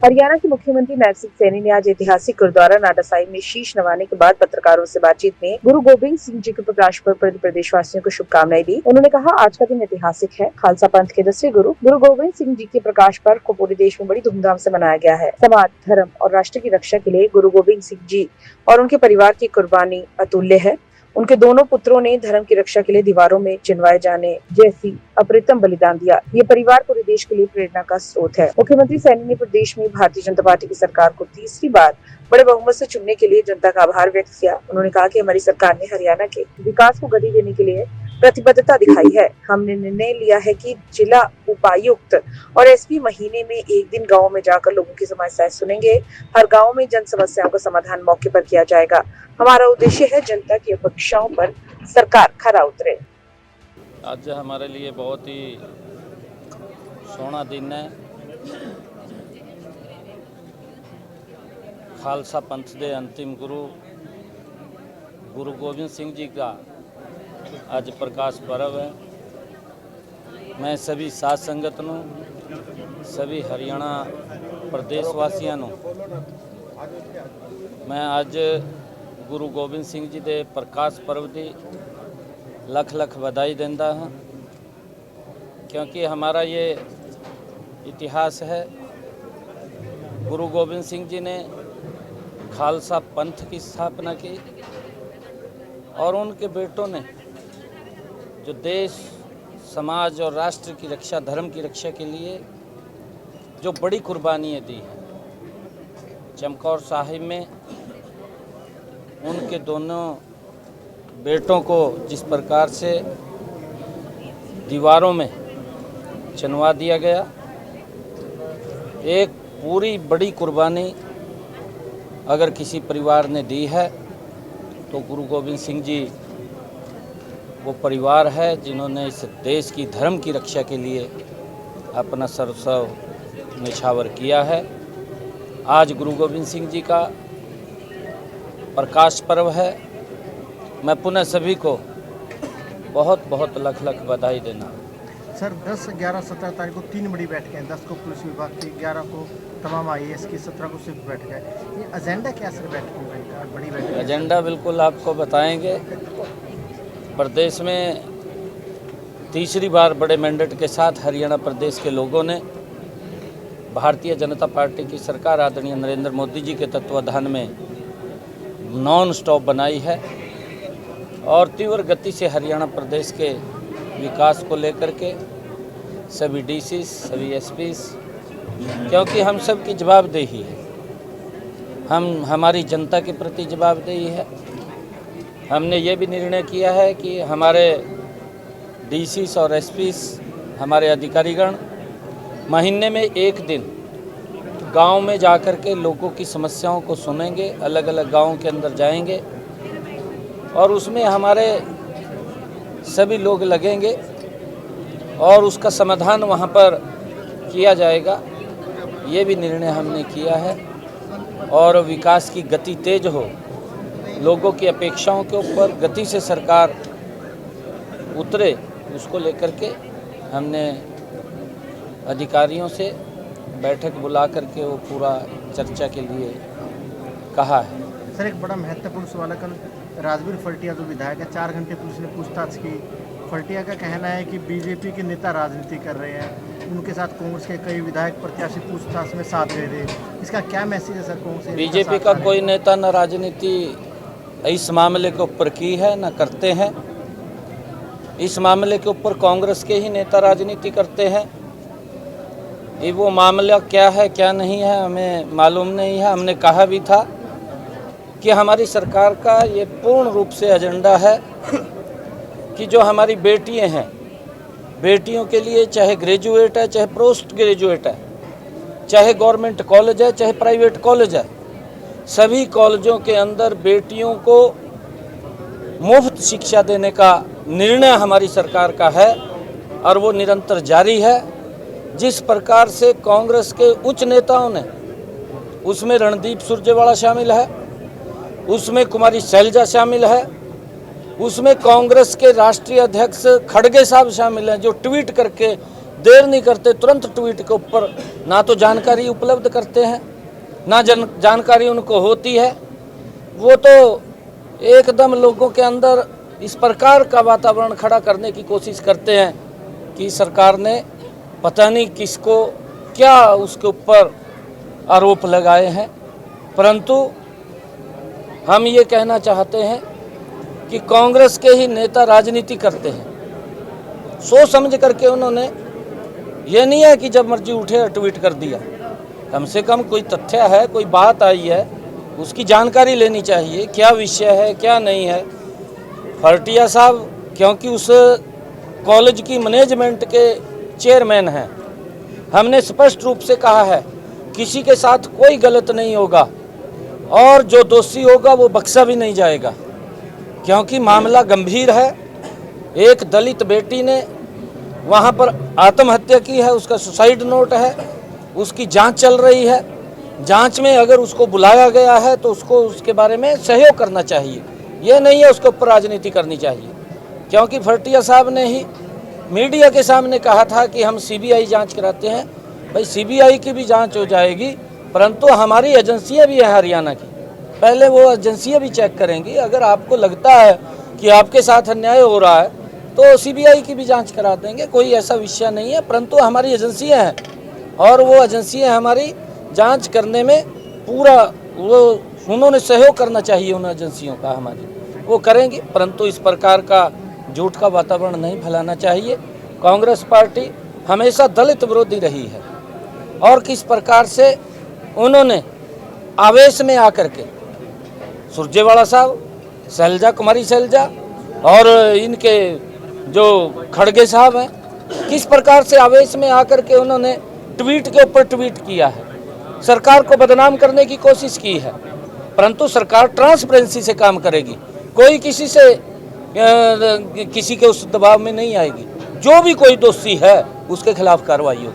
हरियाणा के मुख्यमंत्री नैब सिंह सैनी ने आज ऐतिहासिक गुरुद्वारा नाडा साहिब में शीश नवाने के बाद पत्रकारों से बातचीत में गुरु गोबिंद सिंह जी के प्रकाश पर्व पर प्रदेशवासियों को शुभकामनाएं दी। उन्होंने कहा, आज का दिन ऐतिहासिक है। खालसा पंथ के 10वें गुरु गुरु गोबिंद सिंह जी के प्रकाश पर्व को पूरे देश में बड़ी धूमधाम से मनाया गया है। समाज, धर्म और राष्ट्र की रक्षा के लिए गुरु गोबिंद सिंह जी और उनके परिवार की कुर्बानी अतुल्य है। उनके दोनों पुत्रों ने धर्म की रक्षा के लिए दीवारों में चिनवाए जाने जैसी अप्रतिम बलिदान दिया। ये परिवार पूरे देश के लिए प्रेरणा का स्रोत है। मुख्यमंत्री सैनी ने प्रदेश में भारतीय जनता पार्टी की सरकार को तीसरी बार बड़े बहुमत से चुनने के लिए जनता का आभार व्यक्त किया। उन्होंने कहा कि हमारी सरकार ने हरियाणा के विकास को गति देने के लिए प्रतिबद्धता दिखाई है। हमने निर्णय लिया है कि जिला उपायुक्त और एसपी महीने में एक दिन गाँव में जाकर लोगों की समस्याएं सुनेंगे। हर गाँव में जन समस्याओं का समाधान मौके पर किया जाएगा। हमारा उद्देश्य है जनता की अपेक्षाओं पर सरकार खरा उतरे। आज हमारे लिए बहुत ही सोहना दिन है। खालसा पंथ के अंतिम गुरु गुरु गोबिंद सिंह जी का आज प्रकाश पर्व है। मैं सभी साध संगत नूं, सभी हरियाणा प्रदेशवासियों नूं मैं आज गुरु गोबिंद सिंह जी के प्रकाश पर्व की लख लख बधाई देता हाँ, क्योंकि हमारा ये इतिहास है। गुरु गोबिंद सिंह जी ने खालसा पंथ की स्थापना की और उनके बेटों ने जो देश, समाज और राष्ट्र की रक्षा, धर्म की रक्षा के लिए जो बड़ी कुर्बानियाँ दी हैं। चमकौर साहिब में उनके दोनों बेटों को जिस प्रकार से दीवारों में चिनवा दिया गया, एक पूरी बड़ी कुर्बानी अगर किसी परिवार ने दी है तो गुरु गोबिंद सिंह जी वो परिवार है जिन्होंने इस देश की, धर्म की रक्षा के लिए अपना सर्वस्व निछावर किया है। आज गुरु गोबिंद सिंह जी का प्रकाश पर्व है। मैं पुनः सभी को बहुत बहुत लख लख बधाई देना। सर 10, 11, 17 तारीख को 3 बड़ी बैठकें, 10 को पुलिस विभाग की, 11 को तमाम IAS की, 17 को सिर्फ बैठक है। ये एजेंडा क्या सर बैठकों का, बड़ी बैठक? एजेंडा बिल्कुल आपको बताएंगे। प्रदेश में तीसरी बार बड़े मैंडेट के साथ हरियाणा प्रदेश के लोगों ने भारतीय जनता पार्टी की सरकार आदरणीय नरेंद्र मोदी जी के तत्वाधान में नॉन स्टॉप बनाई है और तीव्र गति से हरियाणा प्रदेश के विकास को लेकर के सभी DCs, सभी SPs, क्योंकि हम सब की जवाबदेही है, हमारी जनता के प्रति जवाबदेही है। हमने ये भी निर्णय किया है कि हमारे DCs और SPs, हमारे अधिकारीगण महीने में एक दिन गांव में जाकर के लोगों की समस्याओं को सुनेंगे, अलग अलग गांवों के अंदर जाएंगे और उसमें हमारे सभी लोग लगेंगे और उसका समाधान वहां पर किया जाएगा। ये भी निर्णय हमने किया है और विकास की गति तेज हो, लोगों की अपेक्षाओं के ऊपर गति से सरकार उतरे, उसको लेकर के हमने अधिकारियों से बैठक बुला करके वो पूरा चर्चा के लिए कहा है। सर एक बड़ा महत्वपूर्ण सवाल है, कल राजवीर फल्टिया जो विधायक है, 4 घंटे पुलिस ने पूछताछ की। फल्टिया का कहना है कि बीजेपी के नेता राजनीति कर रहे हैं, उनके साथ कांग्रेस के कई विधायक प्रत्याशी पूछताछ में साथ दे रहे। इसका क्या मैसेज है सर? कांग्रेस बीजेपी का कोई नेता न राजनीति इस मामले के ऊपर की है, न करते हैं। इस मामले के ऊपर कांग्रेस के ही नेता राजनीति करते हैं। ये वो मामला क्या है क्या नहीं है हमें मालूम नहीं है। हमने कहा भी था कि हमारी सरकार का ये पूर्ण रूप से एजेंडा है कि जो हमारी बेटियां हैं, बेटियों के लिए चाहे ग्रेजुएट है, चाहे पोस्ट ग्रेजुएट है, चाहे गवर्नमेंट कॉलेज है, चाहे प्राइवेट कॉलेज है, सभी कॉलेजों के अंदर बेटियों को मुफ्त शिक्षा देने का निर्णय हमारी सरकार का है और वो निरंतर जारी है। जिस प्रकार से कांग्रेस के उच्च नेताओं ने, उसमें रणदीप सुरजेवाला शामिल है, उसमें कुमारी शैलजा शामिल है, उसमें कांग्रेस के राष्ट्रीय अध्यक्ष खड़गे साहब शामिल हैं, जो ट्वीट करके देर नहीं करते, तुरंत ट्वीट के ऊपर ना तो जानकारी उपलब्ध करते हैं, ना जानकारी उनको होती है। वो तो एकदम लोगों के अंदर इस प्रकार का वातावरण खड़ा करने की कोशिश करते हैं कि सरकार ने पता नहीं किसको क्या उसके ऊपर आरोप लगाए हैं। परंतु हम ये कहना चाहते हैं कि कांग्रेस के ही नेता राजनीति करते हैं। सोच समझ करके उन्होंने, ये नहीं है कि जब मर्जी उठे और ट्वीट कर दिया। कम से कम कोई तथ्य है, कोई बात आई है, उसकी जानकारी लेनी चाहिए, क्या विषय है क्या नहीं है। फर्टिया साहब क्योंकि उस कॉलेज की मैनेजमेंट के चेयरमैन हैं, हमने स्पष्ट रूप से कहा है किसी के साथ कोई गलत नहीं होगा और जो दोषी होगा वो बख्शा भी नहीं जाएगा, क्योंकि मामला गंभीर है। एक दलित बेटी ने वहाँ पर आत्महत्या की है, उसका सुसाइड नोट है, उसकी जांच चल रही है। जांच में अगर उसको बुलाया गया है तो उसको उसके बारे में सहयोग करना चाहिए, ये नहीं है उसके ऊपर राजनीति करनी चाहिए। क्योंकि फर्टिया साहब ने ही मीडिया के सामने कहा था कि हम सीबीआई जांच कराते हैं। भाई सीबीआई की भी जांच हो जाएगी, परंतु हमारी एजेंसियां भी हैं हरियाणा की, पहले वो एजेंसियां भी चेक करेंगी। अगर आपको लगता है कि आपके साथ अन्याय हो रहा है तो सीबीआई की भी जांच करा देंगे, कोई ऐसा विषय नहीं है। परंतु हमारी एजेंसियां हैं और वो एजेंसियां हमारी जांच करने में पूरा वो उन्होंने सहयोग करना चाहिए, उन एजेंसियों का हमारी वो करेंगी। परंतु इस प्रकार का झूठ का वातावरण नहीं फैलाना चाहिए। कांग्रेस पार्टी हमेशा दलित विरोधी रही है और किस प्रकार से उन्होंने आवेश में आकर के सुरजेवाला साहब, शैलजा कुमारी शैलजा और इनके जो खड़गे साहब हैं, किस प्रकार से आवेश में आकर के उन्होंने ट्वीट के ऊपर ट्वीट किया है, सरकार को बदनाम करने की कोशिश की है। परंतु सरकार ट्रांसपेरेंसी से काम करेगी, कोई किसी के उस दबाव में नहीं आएगी। जो भी कोई दोषी है उसके खिलाफ कार्रवाई होगी।